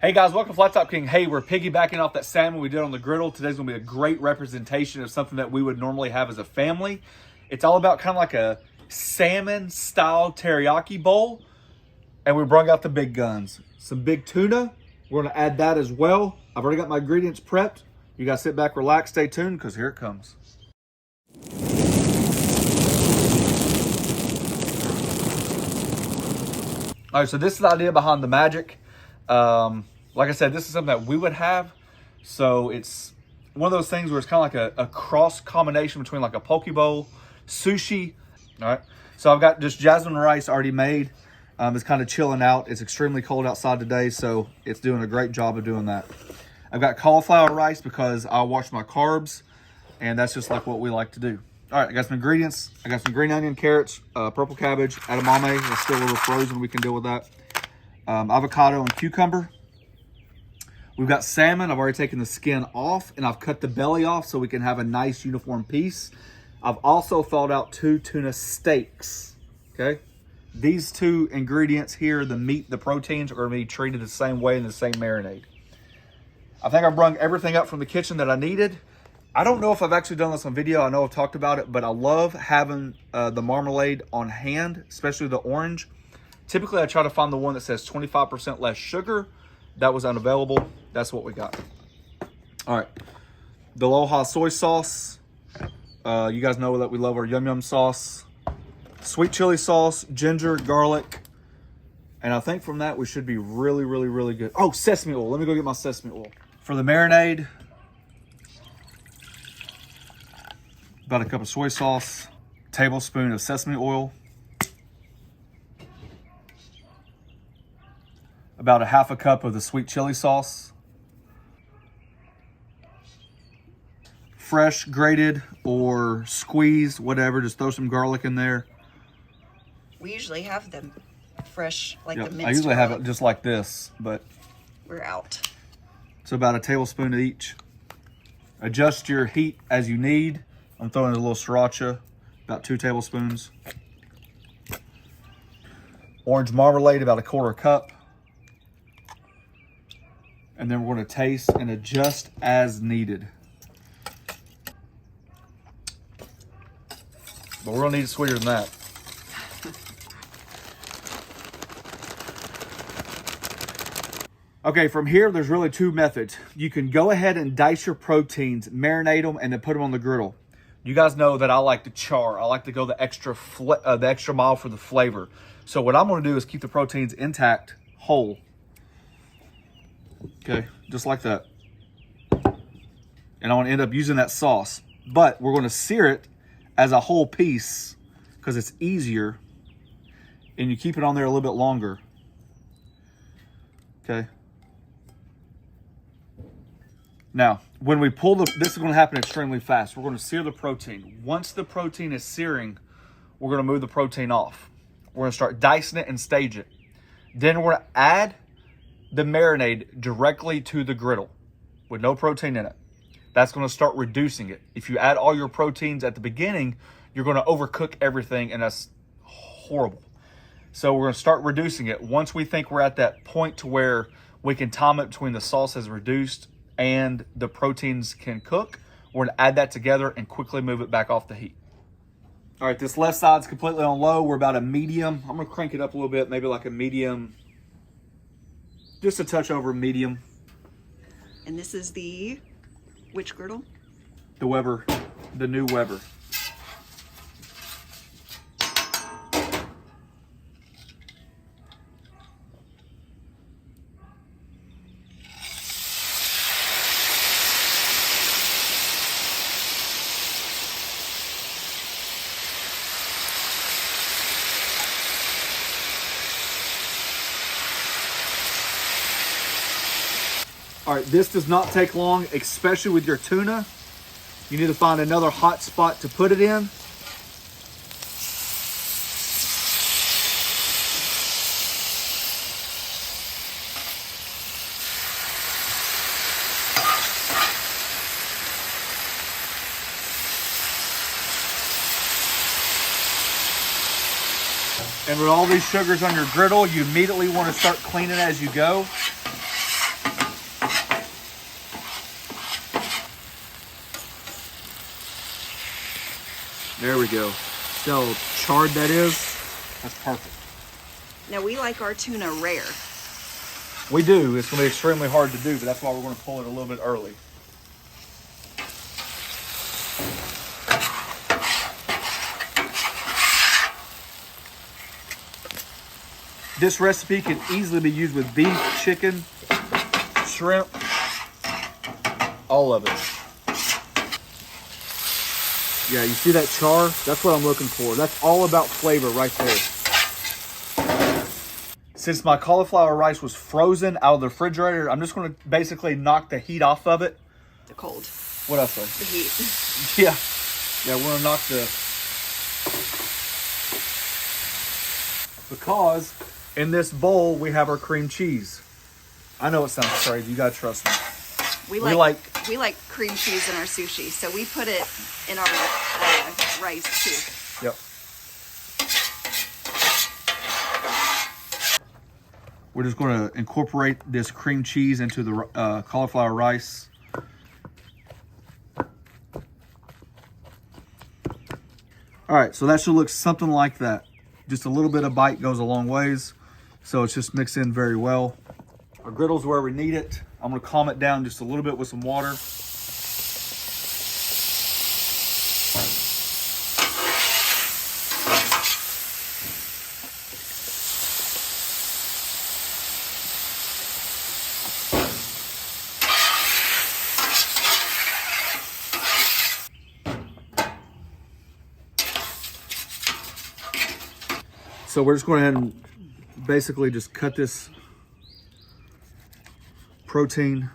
Hey guys, welcome to Flat Top King. Hey, we're piggybacking off that salmon we did on the griddle. Today's gonna be a great representation of something that we would normally have as a family. It's all about kind of like a salmon style teriyaki bowl. And we brought out the big guns. Some big tuna. We're gonna add that as well. I've already got my ingredients prepped. You guys sit back, relax, stay tuned, because here it comes. All right, so this is the idea behind the magic. Like I said, this is something that we would have. So it's one of those things where it's kind of like a cross combination between like a poke bowl, sushi. All right, so I've got just jasmine rice already made. It's kind of chilling out. It's extremely cold outside today, so it's doing a great job of doing that. I've got cauliflower rice because I watch my carbs, and that's just like what we like to do. All right, I got some ingredients. I got some green onion, carrots, purple cabbage, edamame. It's still a little frozen. We can deal with that. Avocado and cucumber. We've got salmon. I've already taken the skin off, and I've cut the belly off so we can have a nice uniform piece. I've also thawed out 2 tuna steaks, okay? These 2 ingredients here, the meat, the proteins, are going to be treated the same way in the same marinade. I think I've brung everything up from the kitchen that I needed. I don't know if I've actually done this on video. I know I've talked about it, but I love having the marmalade on hand, especially the orange. Typically, I try to find the one that says 25% less sugar. That was unavailable. That's what we got. All right. The Aloha soy sauce. You guys know that we love our yum yum sauce. Sweet chili sauce, ginger, garlic. And I think from that, we should be really, really, really good. Oh, sesame oil. Let me go get my sesame oil. For the marinade, about a cup of soy sauce, tablespoon of sesame oil, about a half a cup of the sweet chili sauce, fresh grated or squeezed, whatever, just throw some garlic in there. We usually have them fresh, like Yep, the minced I usually have garlic. it just like this, but We're out. so about a tablespoon of each. Adjust your heat as you need. I'm throwing in a little sriracha, about 2 tablespoons. Orange marmalade, about a 1/4 cup. And then we're going to taste and adjust as needed. But we're going to need it sweeter than that. Okay, from here, there's really 2 methods. You can go ahead and dice your proteins, marinate them, and then put them on the griddle. You guys know that I like to char. I like to go the extra mile for the flavor. So what I'm going to do is keep the proteins intact, whole. Okay, just like that. And I want to end up using that sauce. But we're going to sear it as a whole piece because it's easier. And you keep it on there a little bit longer. Okay. Now, when we pull this is going to happen extremely fast. We're going to sear the protein. Once the protein is searing, we're going to move the protein off. We're going to start dicing it and stage it. Then we're going to add the marinade directly to the griddle with no protein in it. That's going to start reducing it. If you add all your proteins at the beginning, you're going to overcook everything, and that's horrible. So we're going to start reducing it. Once we think we're at that point to where we can time it between the sauce has reduced and the proteins can cook, we're going to add that together and quickly move it back off the heat. All right, this left side's completely on low. We're about a medium. I'm going to crank it up a little bit, maybe like a medium, just a touch over medium. And this is the, which griddle? The Weber, the new Weber. All right, this does not take long, especially with your tuna. You need to find another hot spot to put it in. And with all these sugars on your griddle, you immediately want to start cleaning as you go. There we go. See how charred that is? That's perfect. Now we like our tuna rare. We do. It's going to be extremely hard to do, but that's why we're going to pull it a little bit early. This recipe can easily be used with beef, chicken, shrimp, all of it. Yeah, you see that char? That's what I'm looking for. That's all about flavor right there. Since my cauliflower rice was frozen out of the refrigerator, I'm just going to basically knock the heat off of it. The cold. What else? The heat. Yeah. Yeah, we're going to knock the... Because in this bowl, we have our cream cheese. I know it sounds crazy. You got to trust me. We like cream cheese in our sushi, so we put it in our rice too. Yep. We're just going to incorporate this cream cheese into the cauliflower rice. All right, so that should look something like that. Just a little bit of bite goes a long ways. So it's just mixed in very well. Our griddle's where we need it. I'm going to calm it down just a little bit with some water. So we're just going ahead and basically just cut this protein.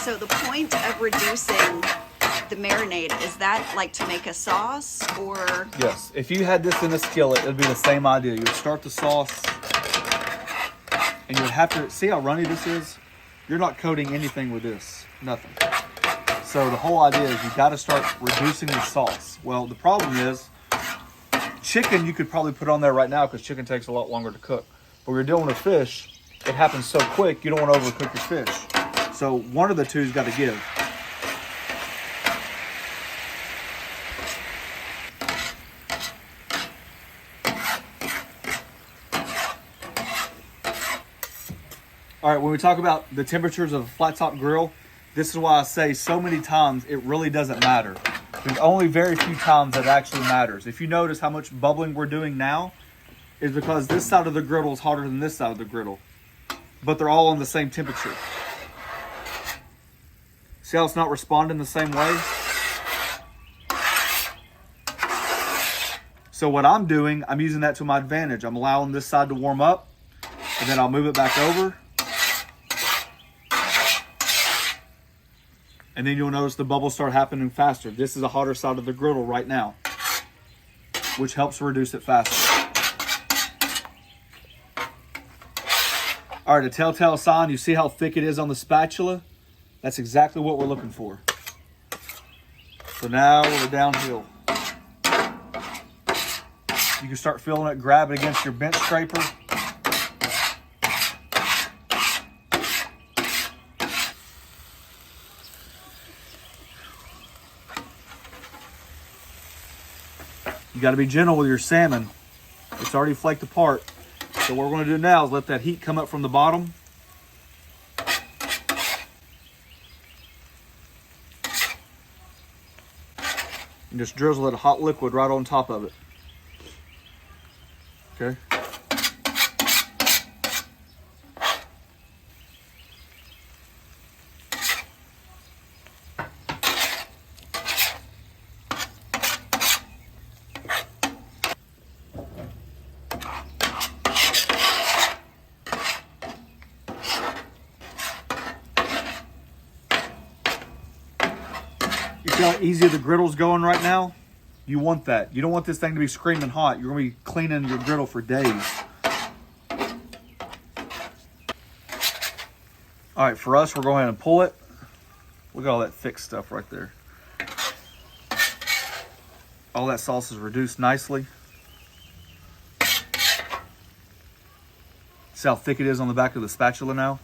So the point of reducing the marinade, is that like to make a sauce or? Yes, if you had this in a skillet, it'd be the same idea. You would start the sauce and you would have to, see how runny this is? You're not coating anything with this, nothing. So the whole idea is you gotta start reducing the sauce. Well, the problem is, chicken you could probably put on there right now because chicken takes a lot longer to cook. But when you're dealing with fish, it happens so quick, you don't want to overcook your fish. So one of the two's got to give. All right, when we talk about the temperatures of a flat top grill, this is why I say so many times it really doesn't matter. There's only very few times that it actually matters. If you notice how much bubbling we're doing now, is because this side of the griddle is hotter than this side of the griddle. But they're all on the same temperature. See how it's not responding the same way? So what I'm doing, I'm using that to my advantage. I'm allowing this side to warm up, and then I'll move it back over. And then you'll notice the bubbles start happening faster. This is a hotter side of the griddle right now, which helps reduce it faster. All right, a telltale sign, you see how thick it is on the spatula? That's exactly what we're looking for. So now we're downhill. You can start feeling it, grab it against your bench scraper. You got to be gentle with your salmon. It's already flaked apart. So what we're going to do now is let that heat come up from the bottom. And just drizzle that hot liquid right on top of it. Okay. You see how easy the griddle's going right now? You want that. You don't want this thing to be screaming hot. You're going to be cleaning your griddle for days. All right, for us, we're going ahead and pull it. Look at all that thick stuff right there. All that sauce is reduced nicely. See how thick it is on the back of the spatula now?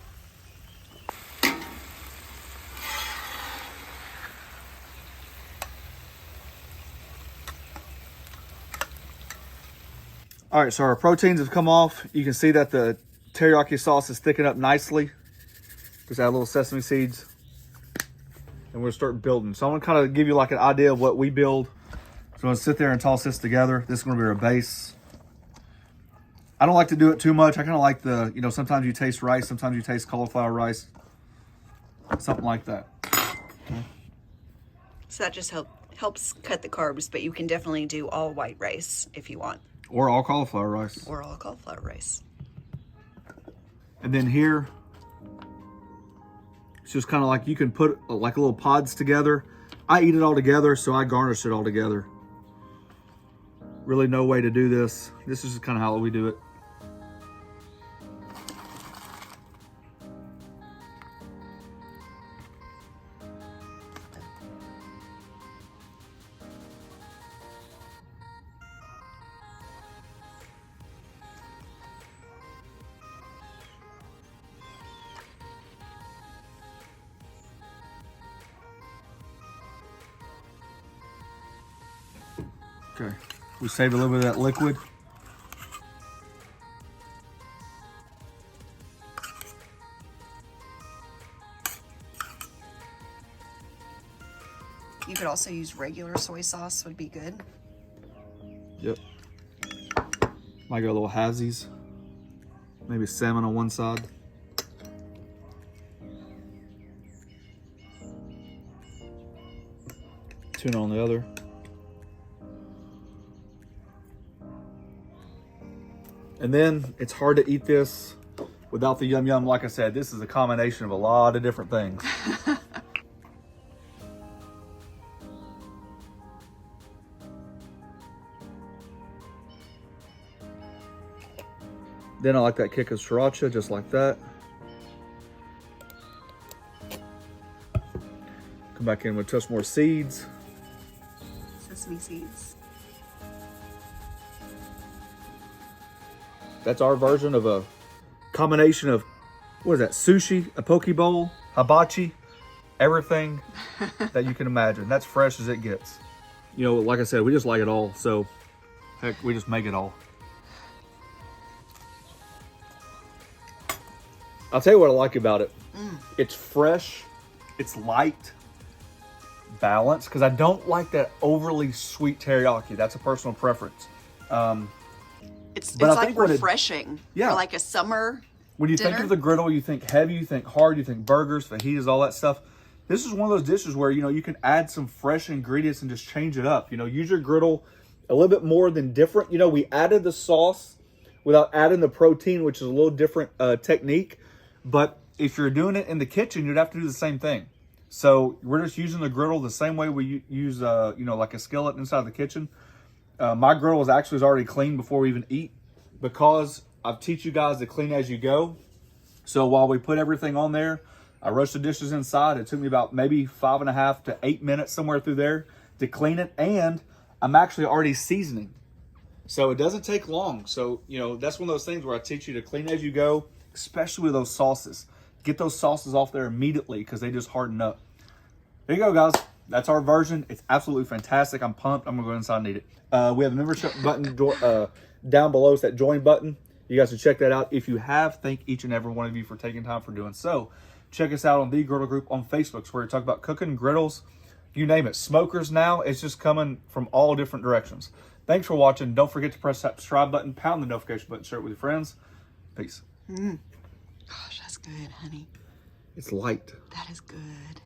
All right, so our proteins have come off. You can see that the teriyaki sauce is thickened up nicely. Just add a little sesame seeds. And we're gonna start building. So I'm gonna kind of give you like an idea of what we build. So I'm gonna sit there and toss this together. This is gonna be our base. I don't like to do it too much. I kind of like the, you know, sometimes you taste rice, sometimes you taste cauliflower rice. Something like that. So that just helps cut the carbs, but you can definitely do all white rice if you want. Or all cauliflower rice. Or all cauliflower rice. And then here, it's just kind of like you can put like little pods together. I eat it all together, so I garnish it all together. Really no way to do this. This is just kind of how we do it. Okay, we save a little bit of that liquid. You could also use regular soy sauce, would be good. Yep. Might go a little halvesies. Maybe salmon on one side. Tuna on the other. And then it's hard to eat this without the yum yum. Like I said, this is a combination of a lot of different things. Then I like that kick of sriracha, just like that. Come back in with a touch more seeds. Sesame seeds. That's our version of a combination of, what is that, sushi, a poke bowl, hibachi, everything that you can imagine. That's fresh as it gets. You know, like I said, we just like it all, so heck, we just make it all. I'll tell you what I like about it. It's fresh, it's light, balanced, because I don't like that overly sweet teriyaki. That's a personal preference. It's But I like think when refreshing. Yeah. For like a summer When you think dinner. of the griddle, you think heavy, you think hard, you think burgers, fajitas, all that stuff. This is one of those dishes where, you know, you can add some fresh ingredients and just change it up. You know, use your griddle a little bit more than different. You know, we added the sauce without adding the protein, which is a little different technique. But if you're doing it in the kitchen, you'd have to do the same thing. So we're just using the griddle the same way we use, you know, like a skillet inside the kitchen. My griddle is actually already clean before we even eat, because I teach you guys to clean as you go. So while we put everything on there, I rush the dishes inside. It took me about maybe 5.5 to 8 minutes, somewhere through there, to clean it. And I'm actually already seasoning. So it doesn't take long. So, you know, that's one of those things where I teach you to clean as you go, especially with those sauces. Get those sauces off there immediately because they just harden up. There you go, guys. That's our version. It's absolutely fantastic. I'm pumped. I'm going to go inside and eat it. We have a membership button down below. It's that join button. You guys should check that out. If you have, thank each and every one of you for taking time for doing so. Check us out on The Griddle Group on Facebook, where we talk about cooking, griddles, you name it. Smokers now, it's just coming from all different directions. Thanks for watching. Don't forget to press that subscribe button, pound the notification button, share it with your friends. Peace. Gosh, that's good, honey. It's light. That is good.